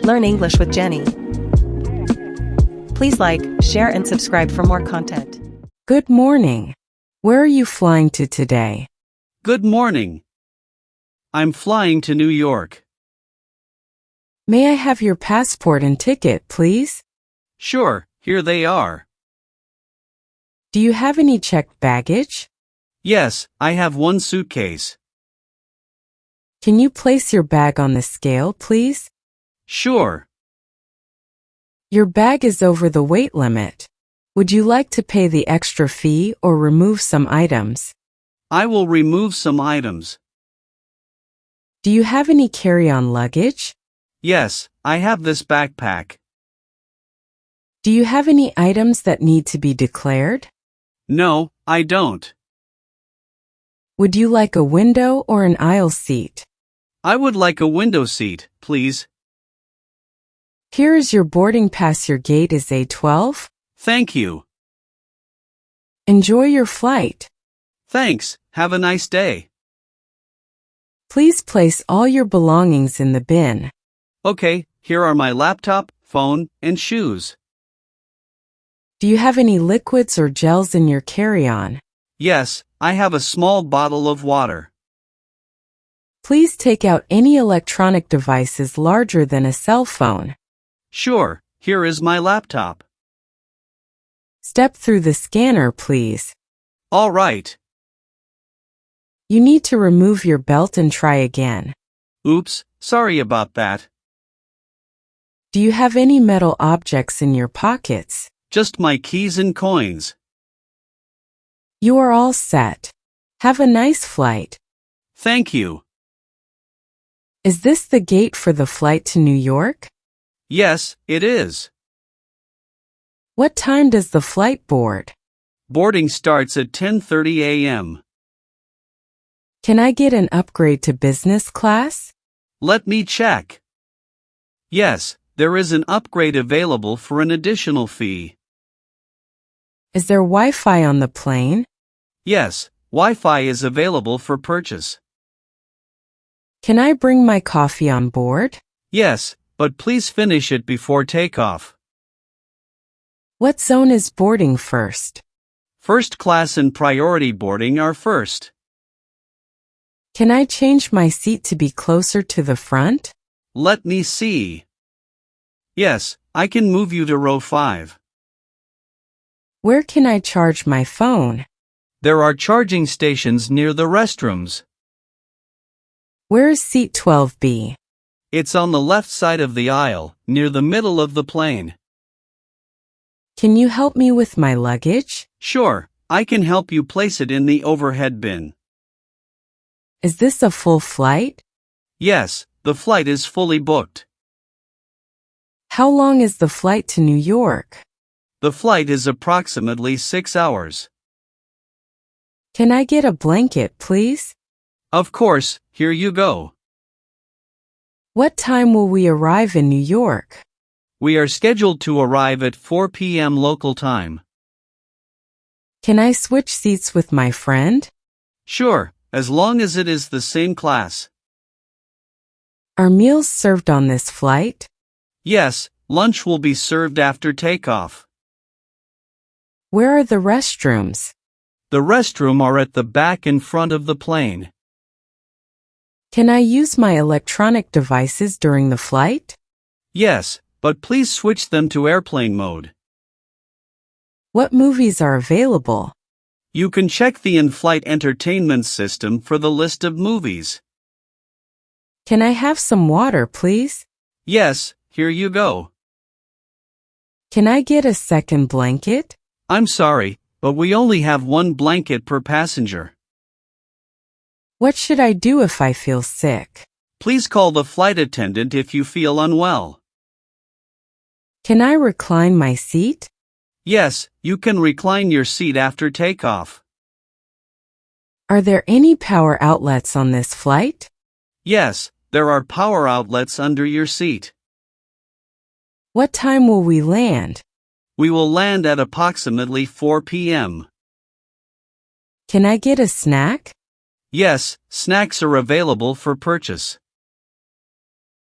Learn English with Jenny. Please like, share, and subscribe for more content. Good morning. Where are you flying to today? Good morning. I'm flying to New York. May I have your passport and ticket, please? Sure, here they are. Do you have any checked baggage? Yes, I have one suitcase. Can you place your bag on the scale, please? Sure. Your bag is over the weight limit. Would you like to pay the extra fee or remove some items? I will remove some items. Do you have any carry-on luggage? Yes, I have this backpack. Do you have any items that need to be declared? No, I don't. Would you like a window or an aisle seat? I would like a window seat, please. Here is your boarding pass. Your gate is A12. Thank you. Enjoy your flight. Thanks, have a nice day. Please place all your belongings in the bin. Okay, here are my laptop, phone, and shoes. Do you have any liquids or gels in your carry-on? Yes, I have a small bottle of water. Please take out any electronic devices larger than a cell phone. Sure, here is my laptop. Step through the scanner, please. All right. You need to remove your belt and try again. Oops, sorry about that. Do you have any metal objects in your pockets? Just my keys and coins. You are all set. Have a nice flight. Thank you. Is this the gate for the flight to New York? Yes, it is. What time does the flight board? Boarding starts at 10:30 a.m. Can I get an upgrade to business class? Let me check. Yes, there is an upgrade available for an additional fee. Is there Wi-Fi on the plane? Yes, Wi-Fi is available for purchase. Can I bring my coffee on board? Yes, but please finish it before takeoff. What zone is boarding first? First class and priority boarding are first. Can I change my seat to be closer to the front? Let me see. Yes, I can move you to row 5. Where can I charge my phone? There are charging stations near the restrooms. Where is seat 12B? It's on the left side of the aisle, near the middle of the plane. Can you help me with my luggage? Sure, I can help you place it in the overhead bin. Is this a full flight? Yes, the flight is fully booked. How long is the flight to New York? The flight is approximately 6 hours. Can I get a blanket, please? Of course, here you go. What time will we arrive in New York? We are scheduled to arrive at 4 p.m. local time. Can I switch seats with my friend? Sure, as long as it is the same class. Are meals served on this flight? Yes, lunch will be served after takeoff. Where are the restrooms? The restrooms are at the back and front of the plane. Can I use my electronic devices during the flight? Yes, but please switch them to airplane mode. What movies are available? You can check the in-flight entertainment system for the list of movies. Can I have some water, please? Yes, here you go. Can I get a second blanket? I'm sorry, but we only have one blanket per passenger. What should I do if I feel sick? Please call the flight attendant if you feel unwell. Can I recline my seat? Yes, you can recline your seat after takeoff. Are there any power outlets on this flight? Yes, there are power outlets under your seat. What time will we land? We will land at approximately 4 p.m. Can I get a snack? Yes, snacks are available for purchase.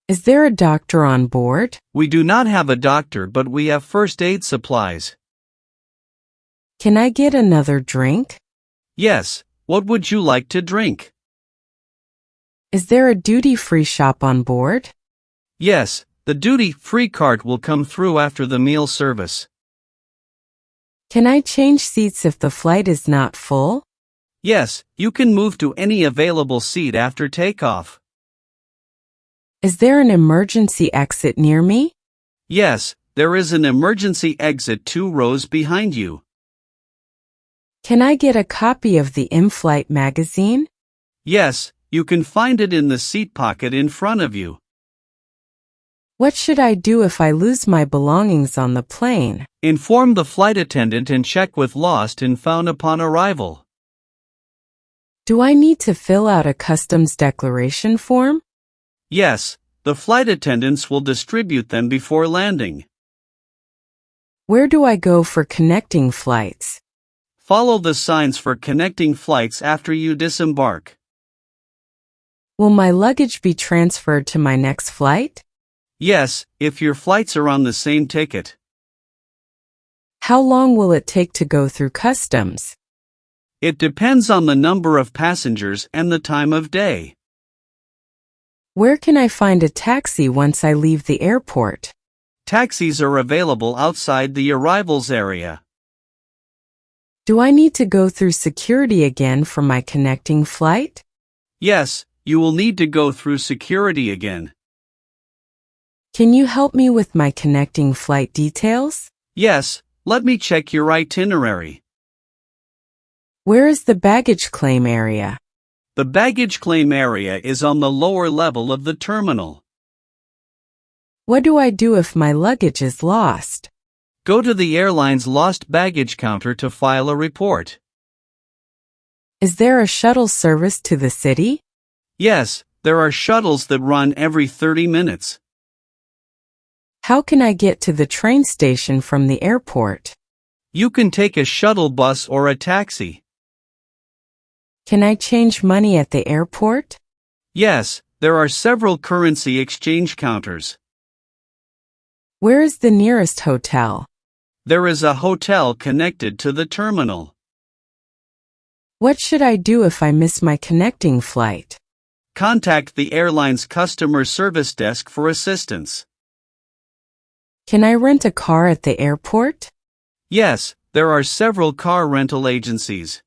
Is there a doctor on board? We do not have a doctor, but we have first aid supplies. Can I get another drink? Yes, what would you like to drink? Is there a duty-free shop on board? Yes, the duty-free cart will come through after the meal service. Can I change seats if the flight is not full? Yes, you can move to any available seat after takeoff. Is there an emergency exit near me? Yes, there is an emergency exit 2 rows behind you. Can I get a copy of the in-flight magazine? Yes, you can find it in the seat pocket in front of you. What should I do if I lose my belongings on the plane? Inform the flight attendant and check with lost and found upon arrival. Do I need to fill out a customs declaration form? Yes, the flight attendants will distribute them before landing. Where do I go for connecting flights? Follow the signs for connecting flights after you disembark. Will my luggage be transferred to my next flight? Yes, if your flights are on the same ticket. How long will it take to go through customs? It depends on the number of passengers and the time of day. Where can I find a taxi once I leave the airport? Taxis are available outside the arrivals area. Do I need to go through security again for my connecting flight? Yes, you will need to go through security again. Can you help me with my connecting flight details? Yes, let me check your itinerary. Where is the baggage claim area? The baggage claim area is on the lower level of the terminal. What do I do if my luggage is lost? Go to the airline's lost baggage counter to file a report. Is there a shuttle service to the city? Yes, there are shuttles that run every 30 minutes. How can I get to the train station from the airport? You can take a shuttle bus or a taxi. Can I change money at the airport? Yes, there are several currency exchange counters. Where is the nearest hotel? There is a hotel connected to the terminal. What should I do if I miss my connecting flight? Contact the airline's customer service desk for assistance. Can I rent a car at the airport? Yes, there are several car rental agencies.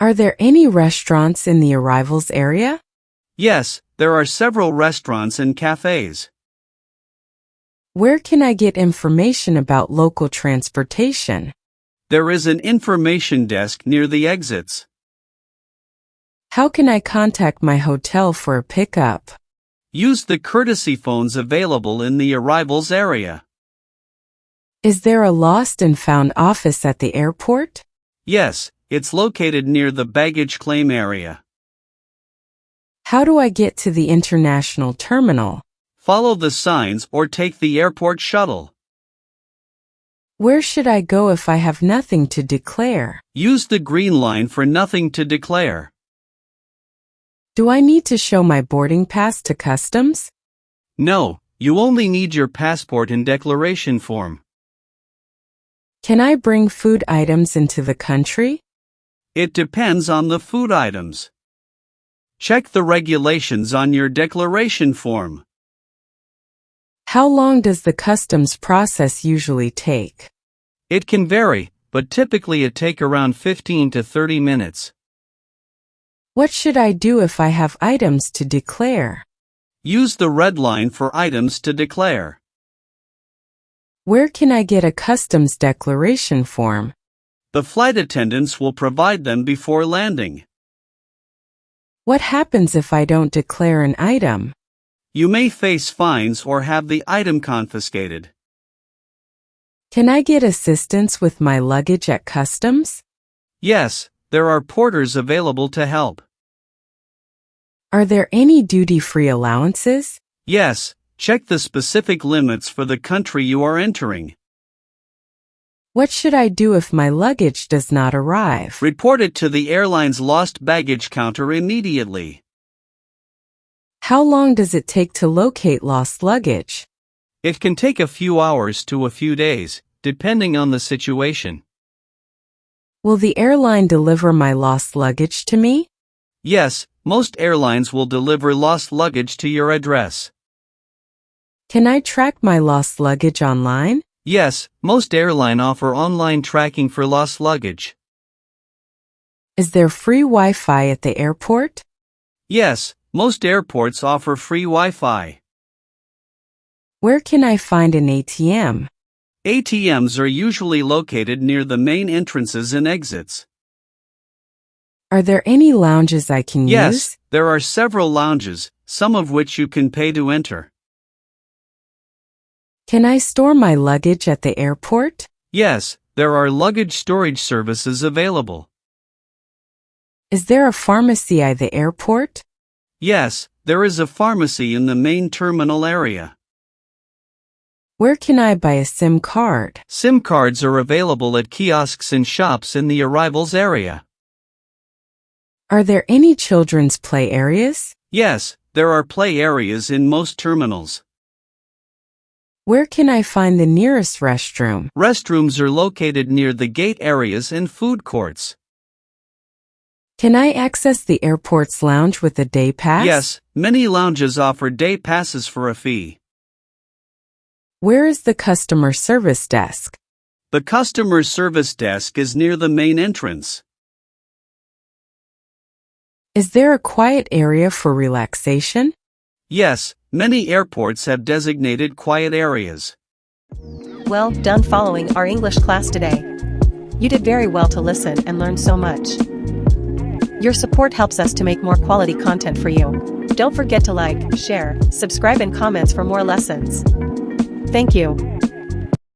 Are there any restaurants in the arrivals area? Yes, there are several restaurants and cafes. Where can I get information about local transportation? There is an information desk near the exits. How can I contact my hotel for a pickup? Use the courtesy phones available in the arrivals area. Is there a lost and found office at the airport? Yes, it's located near the baggage claim area. How do I get to the international terminal? Follow the signs or take the airport shuttle. Where should I go if I have nothing to declare? Use the green line for nothing to declare. Do I need to show my boarding pass to customs? No, you only need your passport and declaration form. Can I bring food items into the country? It depends on the food items. Check the regulations on your declaration form. How long does the customs process usually take? It can vary, but typically it takes around 15 to 30 minutes. What should I do if I have items to declare? Use the red line for items to declare. Where can I get a customs declaration form? The flight attendants will provide them before landing. What happens if I don't declare an item? You may face fines or have the item confiscated. Can I get assistance with my luggage at customs? Yes, there are porters available to help. Are there any duty-free allowances? Yes, check the specific limits for the country you are entering. What should I do if my luggage does not arrive? Report it to the airline's lost baggage counter immediately. How long does it take to locate lost luggage? It can take a few hours to a few days, depending on the situation. Will the airline deliver my lost luggage to me? Yes, most airlines will deliver lost luggage to your address. Can I track my lost luggage online? Yes, most airlines offer online tracking for lost luggage. Is there free Wi-Fi at the airport? Yes, most airports offer free Wi-Fi. Where can I find an ATM? ATMs are usually located near the main entrances and exits. Are there any lounges I can Yes, use? there are several lounges, some of which you can pay to enter. Can I store my luggage at the airport? Yes, there are luggage storage services available. Is there a pharmacy at the airport? Yes, there is a pharmacy in the main terminal area. Where can I buy a SIM card? SIM cards are available at kiosks and shops in the arrivals area. Are there any children's play areas? Yes, there are play areas in most terminals. Where can I find the nearest restroom? Restrooms are located near the gate areas and food courts. Can I access the airport's lounge with a day pass? Yes, many lounges offer day passes for a fee. Where is the customer service desk? The customer service desk is near the main entrance. Is there a quiet area for relaxation? Yes, many airports have designated quiet areas. Well done following our English class today. You did very well to listen and learn so much. Your support helps us to make more quality content for you. Don't forget to like, share, subscribe and comments for more lessons. Thank you.